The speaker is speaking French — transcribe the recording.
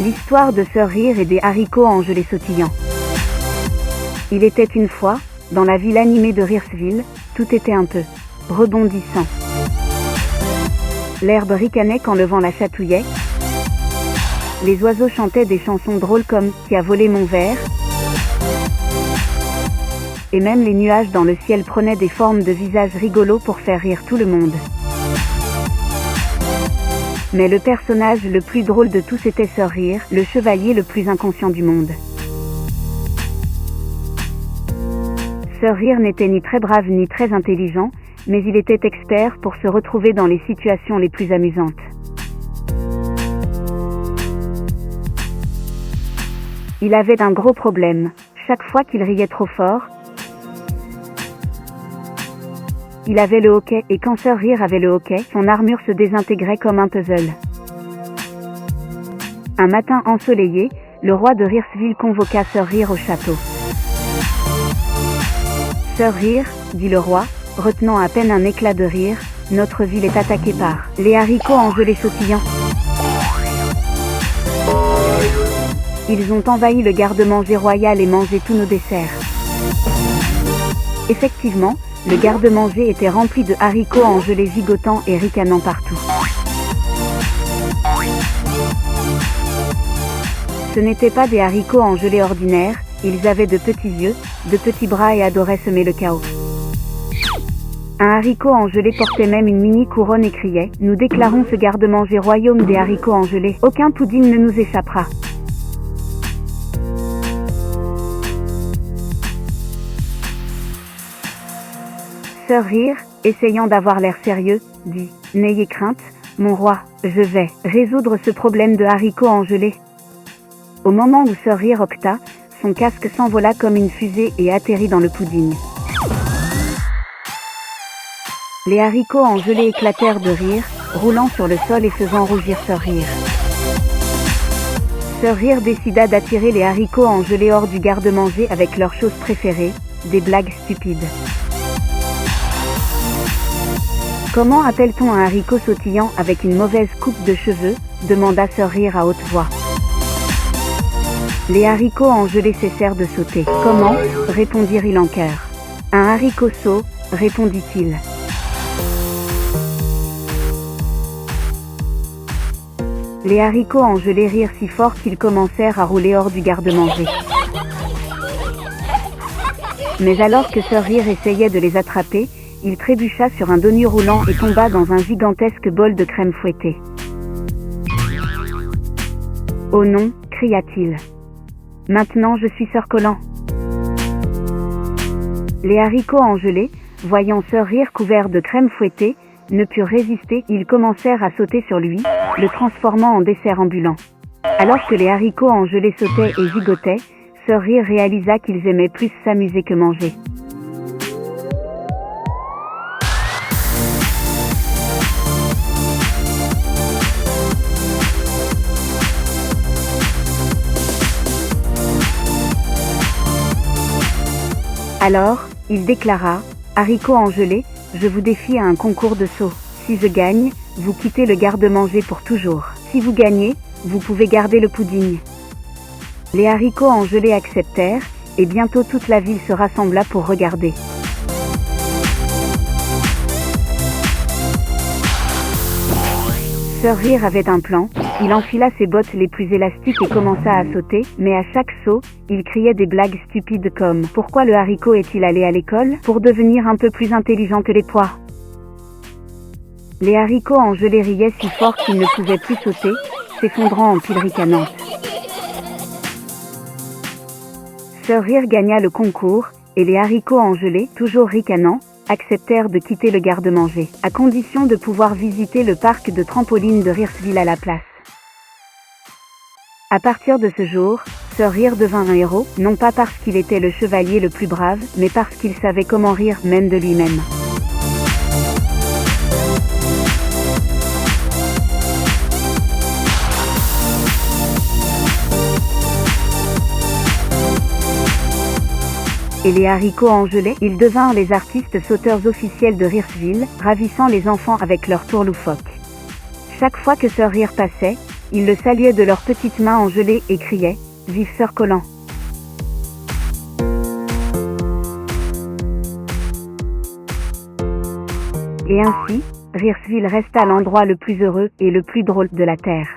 L'histoire de Sœur Rire et des haricots en gelée sautillants. Il était une fois, dans la ville animée de Riresville, tout était un peu rebondissant. L'herbe ricanait quand le vent la chatouillait. Les oiseaux chantaient des chansons drôles comme « Qui a volé mon verre ?» Et même les nuages dans le ciel prenaient des formes de visages rigolos pour faire rire tout le monde. Mais le personnage le plus drôle de tous était Sœur Rire, le chevalier le plus inconscient du monde. Sœur Rire n'était ni très brave ni très intelligent, mais il était expert pour se retrouver dans les situations les plus amusantes. Il avait un gros problème. Chaque fois qu'il riait trop fort, il avait le hoquet, et quand Sœur Rire avait le hoquet, son armure se désintégrait comme un puzzle. Un matin ensoleillé, le roi de Riresville convoqua Sœur Rire au château. « Sœur Rire, dit le roi, retenant à peine un éclat de rire, notre ville est attaquée par les haricots en gelée sautillant. Ils ont envahi le garde-manger royal et mangé tous nos desserts. » Effectivement, le garde-manger était rempli de haricots en gelée gigotant et ricanant partout. Ce n'étaient pas des haricots en gelée ordinaire, ils avaient de petits yeux, de petits bras et adoraient semer le chaos. Un haricot en gelée portait même une mini couronne et criait « Nous déclarons ce garde-manger royaume des haricots en gelée, aucun pudding ne nous échappera. » Sœur Rire, essayant d'avoir l'air sérieux, dit « N'ayez crainte, mon roi, je vais résoudre ce problème de haricots en gelée. » Au moment où Sœur Rire opta, son casque s'envola comme une fusée et atterrit dans le pudding. Les haricots en gelée éclatèrent de rire, roulant sur le sol et faisant rougir Sœur Rire. Sœur Rire décida d'attirer les haricots en gelée hors du garde-manger avec leur chose préférée, des blagues stupides. Comment appelle-t-on un haricot sautillant avec une mauvaise coupe de cheveux ? Demanda Sœur Rire à haute voix. Les haricots en gelée cessèrent de sauter. Comment ? Répondirent-ils en chœur. Un haricot saut, répondit-il. Les haricots en gelée rirent si fort qu'ils commencèrent à rouler hors du garde-manger. Mais alors que Sœur Rire essayait de les attraper, il trébucha sur un dos nu roulant et tomba dans un gigantesque bol de crème fouettée. « Oh non !» cria-t-il. « Maintenant je suis Sœur Collant. » Les haricots en gelée, voyant Sœur Rire couvert de crème fouettée, ne purent résister, ils commencèrent à sauter sur lui, le transformant en dessert ambulant. Alors que les haricots en gelée sautaient et gigotaient, Sœur Rire réalisa qu'ils aimaient plus s'amuser que manger. Alors, il déclara « Haricots en gelée, je vous défie à un concours de saut. Si je gagne, vous quittez le garde-manger pour toujours. Si vous gagnez, vous pouvez garder le pudding. » Les haricots en gelée acceptèrent, et bientôt toute la ville se rassembla pour regarder. Sœur Rire avait un plan, il enfila ses bottes les plus élastiques et commença à sauter, mais à chaque saut, il criait des blagues stupides comme « Pourquoi le haricot est-il allé à l'école ? Pour devenir un peu plus intelligent que les pois ?» Les haricots en gelée riaient si fort qu'ils ne pouvaient plus sauter, s'effondrant en piles ricanantes. Sœur Rire gagna le concours, et les haricots en gelée, toujours ricanants, acceptèrent de quitter le garde-manger, à condition de pouvoir visiter le parc de trampoline de Riresville à la place. À partir de ce jour, Sœur Rire devint un héros, non pas parce qu'il était le chevalier le plus brave, mais parce qu'il savait comment rire même de lui-même. Et les haricots en gelée, ils devinrent les artistes sauteurs officiels de Riresville, ravissant les enfants avec leurs tours loufoques. Chaque fois que Sœur Rire passait, Ils le saluaient de leurs petites mains engelées et criaient « Vive Sir Colin !» Et ainsi, Reersville resta l'endroit le plus heureux et le plus drôle de la Terre.